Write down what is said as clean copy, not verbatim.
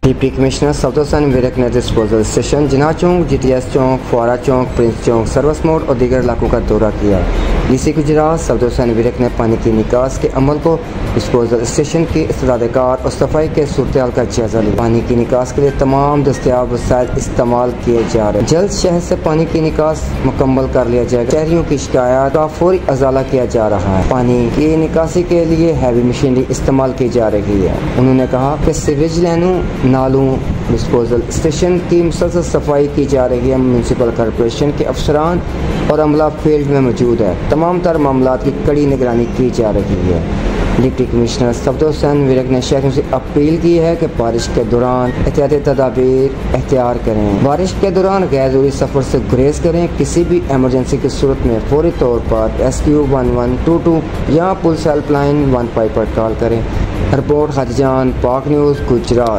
Deputy commissioner Safdar Hussain Virk ने disposal station, जिन्ना चौक, GTS चौक, फुआरा चौक, Prince चौक, service मोड़ और दीगर इलाकों का दौरा किया। DC गुजरात सफदर हुसैन विरक ने पानी की निकास के अमल को, डिस्पोजल स्टेशन की इस्तेदाकार और सफाई के सूरत का जायजा लिया। पानी की निकास के लिए तमाम दस्तियाब वसाइल इस्तेमाल किए जा रहे हैं। जल्द शहर से पानी की निकास मुकम्मल कर लिया जाएगा। शहरियों की शिकायत का फौरी अजाला किया जा रहा है। पानी की निकासी के लिए हैवी मशीनरी इस्तेमाल की जा रही है। उन्होंने कहा कि सीवेज लाइनों, नालों, डिस्पोजल स्टेशन की मुसलसल सफाई की जा रही है। म्यूनसिपल कॉरपोरेशन के अफसरान और अमला फील्ड में मौजूद है। तमाम तर मामला की कड़ी निगरानी की जा रही है। डिप्टी कमिश्नर सफदर हुसैन विरक ने शहरों से अपील की है कि बारिश के दौरान एहतियाती तदाबीर एख्तियार करें। बारिश के दौरान गैर जरूरी सफर से गुरेज करें। किसी भी इमरजेंसी की सूरत में फौरी तौर पर SQ 1122 या पुलिस हेल्पलाइन 15 पर कॉल करें। रिपोर्ट खादिजान, पाक न्यूज़, गुजरात।